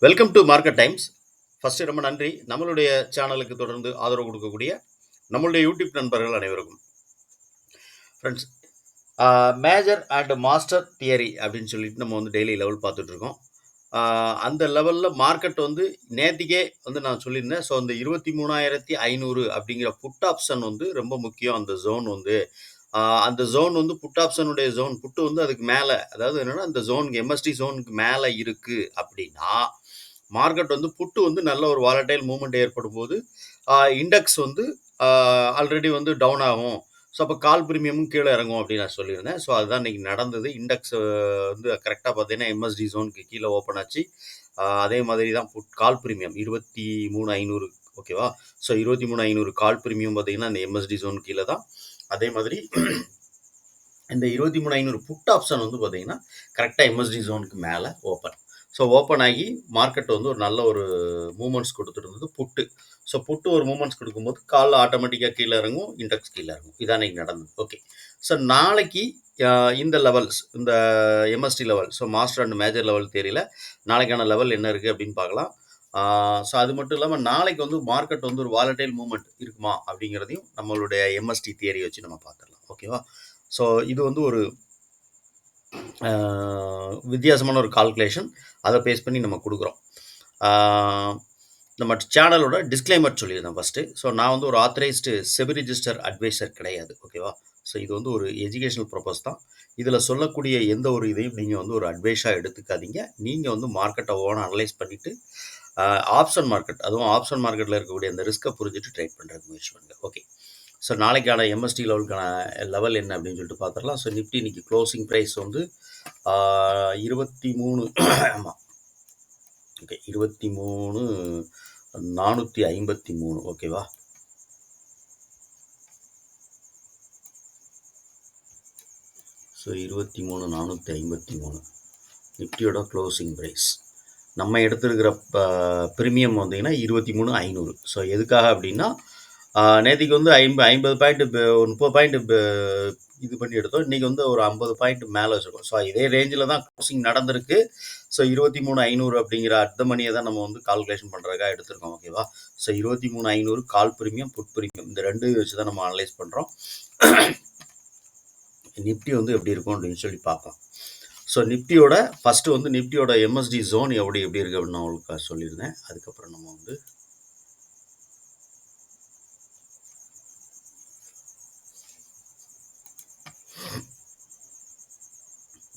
Welcome to market times. First ரொம்ப நன்றி. நம்மளுடைய சேனலுக்கு தொடர்ந்து ஆதரவு கொடுக்கக்கூடிய நம்மளுடைய யூடியூப் நண்பர்கள் அனைவருக்கும். Friends, major and master theory அப்படின்னு சொல்லிட்டு நம்ம வந்து டெய்லி லெவல் பார்த்துட்டு இருக்கோம். அந்த லெவலில் மார்க்கெட் வந்து நேத்திக்கே வந்து நான் சொல்லியிருந்தேன். ஸோ அந்த 23,500 அப்படிங்கிற புட் ஆப்ஷன் வந்து ரொம்ப முக்கியம். அந்த ஜோன் வந்து அந்த ஜோன் வந்து புட் ஆப்ஷனுடைய ஜோன் புட்டு வந்து அதுக்கு மேலே, அதாவது என்னன்னா அந்த ஜோனுக்கு எம்எஸ்டி ஜோனுக்கு மேலே இருக்கு அப்படின்னா மார்க்கெட் வந்து புட்டு வந்து நல்ல ஒரு வாலடைல் மூவ்மெண்ட் ஏற்படும் போது இண்டெக்ஸ் வந்து ஆல்ரெடி வந்து டவுன் ஆகும். ஸோ அப்போ கால் ப்ரீமியமும் கீழே இறங்கும் அப்படின்னு நான் சொல்லியிருந்தேன். ஸோ அதுதான் இன்னைக்கு நடந்தது. இண்டெக்ஸ் வந்து கரெக்டாக பார்த்தீங்கன்னா எம்எஸ்டி ஜோனுக்கு கீழே ஓப்பன் ஆச்சு. அதே மாதிரி தான் கால் ப்ரீமியம் 23,500 ஓகேவா. ஸோ 23,500 கால் ப்ரீமியம் பார்த்தீங்கன்னா இந்த எம்எஸ்டி ஜோன் கீழே தான். அதே மாதிரி இந்த 23,500 புட் ஆப்ஷன் வந்து பார்த்தீங்கன்னா கரெக்டாக எம்எஸ்டி ஜோனுக்கு மேலே ஓப்பன். ஸோ ஓப்பன் ஆகி மார்க்கெட் வந்து ஒரு நல்ல ஒரு மூமெண்ட்ஸ் கொடுத்துட்டு இருந்தது புட்டு. ஸோ புட்டு ஒரு மூமெண்ட்ஸ் கொடுக்கும்போது காலில் ஆட்டோமேட்டிக்காக கீழே இறங்கும், இண்டெக்ஸ் கீழே இறங்கும். இதான் இன்னைக்கு நடந்தது. ஓகே, ஸோ நாளைக்கு இந்த லெவல்ஸ், இந்த MST level, so master and major level தெரியல, நாளைக்கான லெவல் என்ன இருக்குது அப்படின்னு பார்க்கலாம். ஸோ அது மட்டும் இல்லாமல் நாளைக்கு வந்து மார்க்கெட் வந்து ஒரு வாலடைல் மூவ்மெண்ட் இருக்குமா அப்படிங்கிறதையும் நம்மளுடைய எம்எஸ்டி தியரியை வச்சு நம்ம பார்த்துடலாம். ஓகேவா. ஸோ இது வந்து ஒரு வித்தியாசமான ஒரு கால்குலேஷன். அதை பேஸ் பண்ணி நம்ம கொடுக்குறோம். நம்ம சேனலோட டிஸ்க்ளைமர் சொல்லியிருந்தேன் ஃபஸ்ட்டு. ஸோ நான் வந்து ஒரு ஆத்தரைஸ்டு செபி ரிஜிஸ்டர் அட்வைசர் கிடையாது. ஓகேவா. ஸோ இது வந்து ஒரு எஜுகேஷனல் பர்பஸ் தான். இதில் சொல்லக்கூடிய எந்த ஒரு இதையும் நீங்கள் வந்து ஒரு அட்வைஸாக எடுத்துக்காதீங்க. நீங்கள் வந்து மார்க்கெட்டை ஓனாக அனலைஸ் பண்ணிவிட்டு ஆப்ஷன் மார்க்கெட், அதுவும் ஆப்ஷன் மார்க்கெட்டில் இருக்கக்கூடிய அந்த ரிஸ்க்கை புரிஞ்சுட்டு ட்ரேட் பண்ணுறதுக்கு முயற்சி பண்ணுங்கள். ஓகே, ஸோ நாளைக்கான எம்எஸ்டி லெவலுக்கான லெவல் என்ன அப்படின்னு சொல்லிட்டு பார்த்துடலாம். ஸோ நிஃப்டி இன்னைக்கு க்ளோசிங் ப்ரைஸ் வந்து 23 ஆமாம் ஓகே 23,453 ஓகேவா. ஸோ 23,453 நிஃப்டியோட க்ளோசிங் ப்ரைஸ். நம்ம எடுத்துருக்கிற ப்ரீமியம் வந்தீங்கன்னா 23,500. ஸோ எதுக்காக அப்படின்னா நேற்றுக்கு வந்து 50 பாயிண்ட் 30 பாயிண்ட் இது பண்ணி எடுத்தோம். இன்றைக்கி வந்து ஒரு 50 பாயிண்ட் மேலே வச்சுருக்கோம். ஸோ இதே ரேஞ்சில் தான் க்ளோசிங் நடந்திருக்கு. ஸோ 23,500 அப்படிங்கிற அர்த்த மணியை தான் நம்ம வந்து கால்குலேஷன் பண்ணுறதுக்காக எடுத்திருக்கோம். ஓகேவா. ஸோ 23,500 கால் ப்ரீமியம் புட் ப்ரீமியம் இந்த ரெண்டு வச்சு தான் நம்ம அனலைஸ் பண்ணுறோம். நிஃப்டி வந்து எப்படி இருக்கும் அப்படின்னு சொல்லி பார்ப்போம். ஸோ நிஃப்டியோட ஃபஸ்ட்டு வந்து நிஃப்டியோட எம்எஸ்டி ஜோன் எப்படி இருக்குது அப்படின்னு நான் உங்களுக்கு சொல்லியிருந்தேன். அதுக்கப்புறம் நம்ம வந்து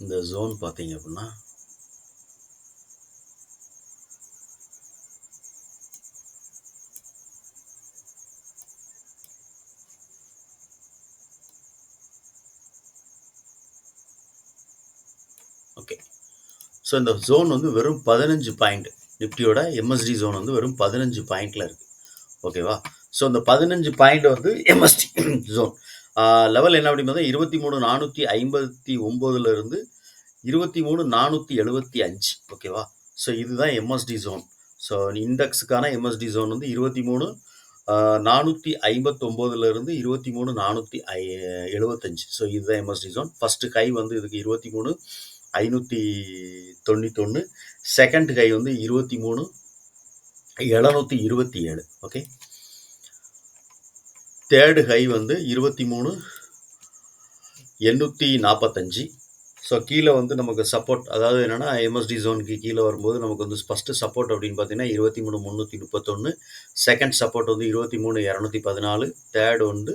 இந்த ஜோன் பார்த்தீங்க அப்படின்னா ஓகே, ஸோ இந்த ஜோன் வந்து வெறும் 15 பாயிண்ட். நிஃப்டியோட எம்எஸ்டி ஜோன் வந்து வெறும் 15 பாயிண்டில் இருக்குது. ஓகேவா. ஸோ இந்த 15 பாயிண்ட் வந்து எம்எஸ்டி ஜோன் லெவல் என்ன அப்படின்னு பார்த்தா 23,459 23,475 ஓகேவா. ஸோ இதுதான் எம்எஸ்டி ஜோன். ஸோ இண்டெக்ஸுக்கான எம்எஸ்டி ஜோன் வந்து 23,459 23,475. ஸோ இதுதான் எம்எஸ்டி ஜோன். ஃபஸ்ட்டு ஹை வந்து இதுக்கு 23,591. செகண்ட் ஹை வந்து 23,727. ஓகே, தேர்டு ஹை வந்து 23,845. ஸோ கீழே வந்து நமக்கு சப்போர்ட், அதாவது என்னென்னா எம்எஸ்டி ஜோனுக்கு கீழே வரும்போது நமக்கு வந்து ஃபஸ்ட்டு சப்போர்ட் அப்படின்னு பார்த்தீங்கன்னா 23,331. செகண்ட் சப்போர்ட் வந்து 23,214. தேர்டு வந்து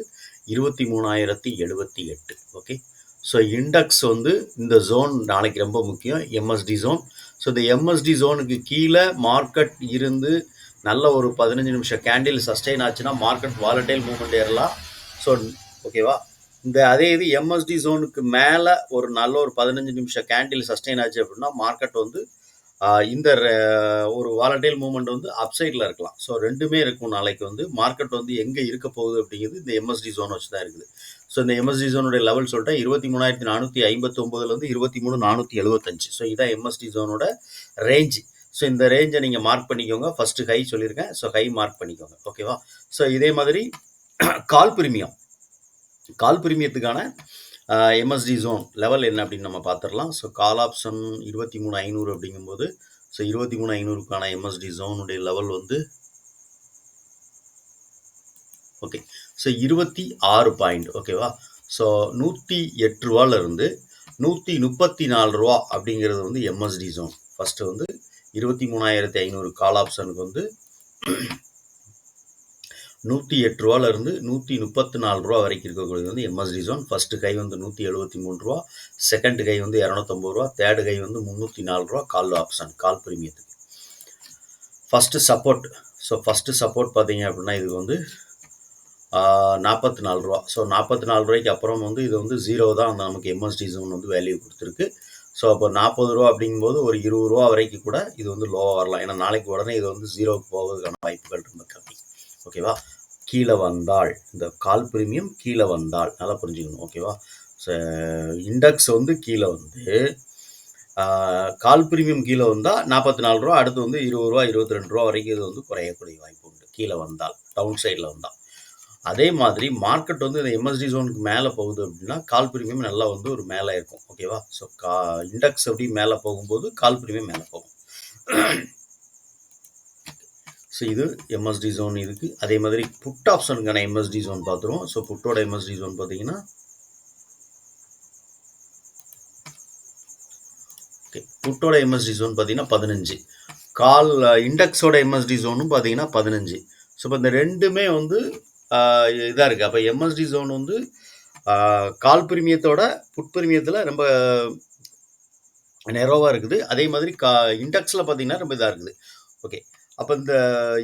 23,078. ஓகே, ஸோ இண்டெக்ஸ் வந்து இந்த ஜோன் நாளைக்கு ரொம்ப முக்கியம், எம்எஸ்டி ஜோன். ஸோ இந்த எம்எஸ்டி ஜோனுக்கு கீழே மார்க்கெட் இருந்து நல்ல ஒரு 15 நிமிஷம் கேண்டில் சஸ்டெயின் ஆச்சுன்னா மார்க்கெட் வாலடைல் மூவ்மெண்ட் ஏறலாம். ஸோ ஓகேவா. இந்த அதே இது எம்எஸ்டி ஜோனுக்கு மேலே ஒரு நல்ல ஒரு 15 நிமிஷம் கேண்டில் சஸ்டெயின் ஆச்சு அப்படின்னா மார்க்கெட் வந்து இந்த ஒரு வாலடைல் மூவ்மெண்ட் வந்து அப்சைடில் இருக்கலாம். ஸோ ரெண்டுமே இருக்கும். நாளைக்கு வந்து மார்க்கெட் வந்து எங்கே இருக்க போகுது அப்படிங்கிறது இந்த எம்எஸ்டி ஜோன் வச்சு தான் இருக்குது. ஸோ இந்த எம்எஸ்டி ஜோனுடைய லெவல் சொல்லிட்டேன் 23,459 23,475. ஸோ இதான் எம்எஸ்டி ஜோனோட ரேஞ்சு. ஸோ இந்த ரேஞ்சை நீங்கள் மார்க் பண்ணிக்கோங்க. ஃபஸ்ட்டு ஹை சொல்லியிருக்கேன். ஸோ ஹை மார்க் பண்ணிக்கோங்க. ஓகேவா. ஸோ இதே மாதிரி கால் ப்ரீமியத்துக்கான எம்எஸ்டி ஜோன் லெவல் என்ன அப்படின்னு நம்ம பார்த்துடலாம். ஸோ கால் ஆப்ஷன் 23,500 அப்படிங்கும்போது ஸோ 23,500க்கான எம்எஸ்டி ஜோனுடைய லெவல் வந்து ஓகே. ஸோ 26 பாயிண்ட் ஓகேவா. ஸோ 108 ரூபாயிலிருந்து 134 ரூபா அப்படிங்கிறது வந்து எம்எஸ்டி ஜோன். ஃபஸ்ட்டு வந்து 23,500 கால் ஆப்ஷனுக்கு வந்து 108 ரூபாயிலிருந்து 134 ரூபா வரைக்கும் இருக்கக்கூடியது வந்து எம்எஸ்டி ஜோன். ஃபஸ்ட்டு கை வந்து 173 ரூபா, செகண்ட் கை வந்து 250 ரூபா, தேர்டு கை வந்து 304 ரூபா கால் ஆப்ஷன், கால் பிரீமியத்துக்கு. First support. So first support பார்த்தீங்க அப்படின்னா இது வந்து 44 ரூபா. ஸோ 44 ரூபாய்க்கு அப்புறம் வந்து இது வந்து 0 தான் அந்த நமக்கு எம்எஸ்டி ஜோன் வந்து வேல்யூ கொடுத்துருக்கு. ஸோ அப்போ 40 ரூபா அப்படிங்கும்போது ஒரு 20 ரூபா வரைக்கும் கூட இது வந்து லோவாக வரலாம். ஏன்னா நாளைக்கு உடனே இது வந்து 0க்கு போவதுக்கான வாய்ப்புகள் ரொம்ப கம்மி ஓகேவா. கீழே வந்தால் இந்த கால் பிரீமியம் கீழே வந்தால் நல்லா புரிஞ்சுக்கணும் ஓகேவா. ஸோ இண்டெக்ஸ் வந்து கீழே வந்து கால் பிரீமியம் கீழே வந்தால் 44 ரூபா, அடுத்து வந்து 20 ரூபா 22 ரூபா வரைக்கும் இது வந்து குறையக்கூடிய வாய்ப்பு உண்டு கீழே வந்தால், டவுன் சைடில் வந்தால். அதே மாதிரி மார்க்கெட் வந்து இந்த எம்எஸ்டி ஜோனுக்கு மேலே போகுது அப்படின்னா கால் பிரீமியம் நல்லா வந்து ஒரு மேலே இருக்கும் ஓகேவா. ஸோ இண்டெக்ஸ் அப்படி மேலே போகும்போது கால் பிரீமியம் மேலே போகும். ஸோ இது எம்எஸ்டி ஜோன் இதுக்கு. அதே மாதிரி புட் ஆப்ஷனுக்கான எம்எஸ்டி ஜோன் பார்த்துருவோம். ஸோ புட்டோட எம்எஸ்டி ஜோன் பார்த்தீங்கன்னா ஓகே, புட்டோட எம்எஸ்டி ஜோன் பார்த்தீங்கன்னா 15, கால் இண்டெக்ஸோட எம்எஸ்டி ஜோனும் பார்த்தீங்கன்னா 15. ஸோ இப்போ இந்த ரெண்டுமே வந்து இதாக இருக்குது. அப்போ எம்எஸ்டி ஜோன் வந்து கால் பிரீமியத்தோட புட் பிரீமியத்தில் ரொம்ப நெரோவாக இருக்குது. அதே மாதிரி இண்டெக்ஸில் பார்த்தீங்கன்னா ரொம்ப இதாக இருக்குது ஓகே. அப்போ இந்த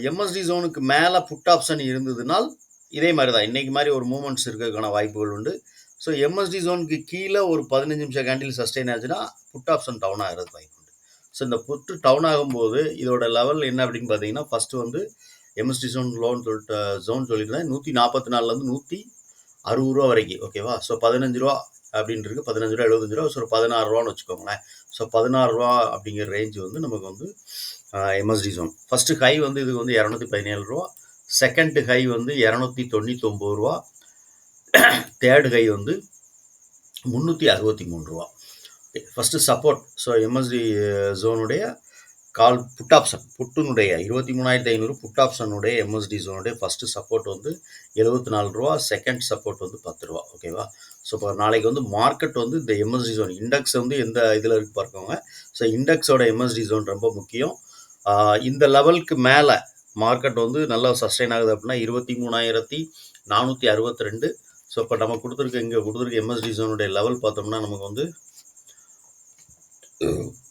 எம்எஸ்டி ஜோனுக்கு மேலே புட் ஆப்ஷன் இருந்ததுனால் இதே மாதிரி தான் இன்றைக்கி மாதிரி ஒரு மூமெண்ட்ஸ் இருக்கிறதுக்கான வாய்ப்புகள் உண்டு. ஸோ எம்எஸ்டி ஜோனுக்கு கீழே ஒரு 15 நிமிஷம் கேண்டில் சஸ்டெயின் ஆச்சுன்னா புட் ஆப்ஷன் டவுன் ஆகிறது வாய்ப்பு உண்டு. ஸோ இந்த புட்டு டவுன் ஆகும்போது இதோட லெவல் என்ன அப்படின்னு பார்த்தீங்கன்னா ஃபஸ்ட்டு வந்து எம்எஸ்டி ஜோன் ஜோன் சொல்லியிருந்தேன் 144லேருந்து 160 ரூபா வரைக்கும் ஓகேவா. ஸோ 15 ரூபா அப்படின்ட்டு இருக்குது, 15 ரூபா 75 ரூபா, ஸோ 16 ரூபான்னு வச்சுக்கோங்களேன். ஸோ 16 ரூபா அப்படிங்கிற ரேஞ்சு வந்து நமக்கு வந்து எம்எஸ்டி ஜோன். ஃபஸ்ட்டு ஹை வந்து இதுக்கு வந்து 217 ரூபா, செகண்ட் ஹை வந்து 299 ரூபா, தேர்டு ஹை வந்து 363 ரூபா. First support. ஸோ எம்எஸ்டி ஜோனுடைய கால் புட் ஆப்ஷன், புட்டுனுடைய 23,500 புட் ஆப்ஷனுடைய எம்எஸ்டி ஜோனுடைய ஃபஸ்ட்டு சப்போர்ட் வந்து 74 ரூபா, செகண்ட் சப்போர்ட் வந்து 10 ரூபா ஓகேவா. ஸோ இப்போ நாளைக்கு வந்து மார்க்கெட் வந்து இந்த எம்எஸ்டி ஜோன் இண்டெக்ஸ் வந்து எந்த இதில் இருக்கு பார்க்கோங்க. ஸோ இண்டெக்ஸோட எம்எஸ்டி ஜோன் ரொம்ப முக்கியம். இந்த லெவலுக்கு மேலே மார்க்கெட் வந்து நல்லா சஸ்டெயின் ஆகுது அப்படின்னா 23,462. ஸோ இப்போ நம்ம இங்கே கொடுத்துருக்க எம்எஸ்டி ஜோனுடைய லெவல் பார்த்தோம்னா நமக்கு வந்து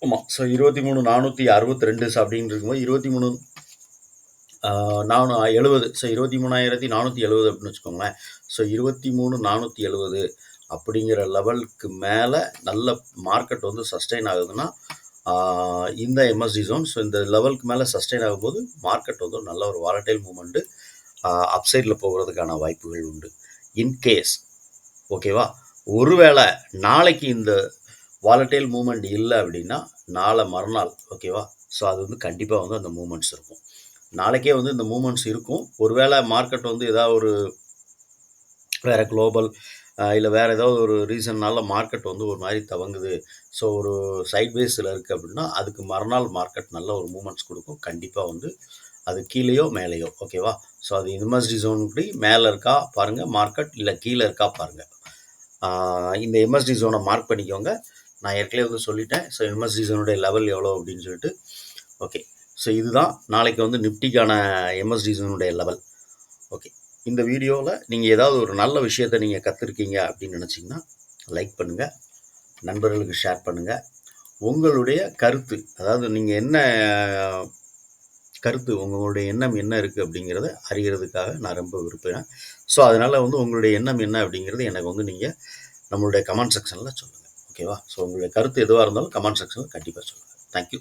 ஆமாம். ஸோ 23,462 அப்படின்னு இருக்கும்போது 23,470. ஸோ 23,470 அப்படின்னு வச்சுக்கோங்களேன். ஸோ 23,470 அப்படிங்கிற லெவலுக்கு மேலே நல்ல மார்க்கெட் வந்து சஸ்டெயின் ஆகுதுன்னா இந்த எம்எஸ்டி ஜோன். ஸோ இந்த லெவலுக்கு மேலே சஸ்டெயின் ஆகும்போது மார்க்கெட் வந்து நல்ல ஒரு வாலடைல் மூமெண்ட்டு அப்சைடில் போகிறதுக்கான வாய்ப்புகள் உண்டு. இன்கேஸ் ஓகேவா, ஒருவேளை நாளைக்கு இந்த வாலடைல் மூமெண்ட் இல்லை அப்படின்னா நாளை மறுநாள் ஓகேவா. ஸோ அது வந்து கண்டிப்பாக வந்து அந்த மூமெண்ட்ஸ் இருக்கும். நாளைக்கே வந்து இந்த மூமெண்ட்ஸ் இருக்கும். ஒருவேளை மார்க்கெட் வந்து ஏதாவது ஒரு வேறு குளோபல் இல்லை வேறு ஏதாவது ஒரு ரீசன்னால மார்க்கெட் வந்து ஒரு மாதிரி தவங்குது, ஸோ ஒரு சைட்வேஸில் இருக்குது அப்படின்னா அதுக்கு மறுநாள் மார்க்கெட் நல்ல ஒரு மூமெண்ட்ஸ் கொடுக்கும். கண்டிப்பாக வந்து அது கீழேயோ மேலேயோ ஓகேவா. ஸோ அது எம்எஸ்டி ஜோனுப்படி மேலே இருக்கா பாருங்கள் மார்க்கெட், இல்லை கீழே இருக்கா பாருங்கள். இந்த எம்எஸ்டி ஜோனை மார்க் பண்ணிக்கோங்க. நான் ஏற்கனவே வந்து சொல்லிட்டேன். ஸோ எம்எஸ்டி ஜோனுடைய லெவல் எவ்வளோ அப்படின்னு சொல்லிட்டு ஓகே. ஸோ இதுதான் நாளைக்கு வந்து நிஃப்டிக்கான எம்எஸ்டி ஜோனுடைய லெவல் ஓகே. இந்த வீடியோவில் நீங்கள் ஏதாவது ஒரு நல்ல விஷயத்தை நீங்கள் கற்றுருக்கீங்க அப்படின்னு நினச்சிங்கன்னா லைக் பண்ணுங்கள், நண்பர்களுக்கு ஷேர் பண்ணுங்கள். உங்களுடைய கருத்து, அதாவது நீங்கள் என்ன கருத்து, உங்களுடைய எண்ணம் என்ன இருக்குது அப்படிங்கிறத அறிகிறதுக்காக நான் ரொம்ப விரும்புகிறேன். ஸோ அதனால் வந்து உங்களுடைய எண்ணம் என்ன அப்படிங்கிறது எனக்கு வந்து நீங்கள் நம்மளுடைய கமெண்ட் செக்ஷனில் சொல்லுங்கள் ஓகேவா. ஸோ உங்களுடைய கருத்து எதுவாக இருந்தாலும் கமெண்ட் செக்ஷனில் கண்டிப்பாக சொல்லுங்கள். தேங்க்யூ.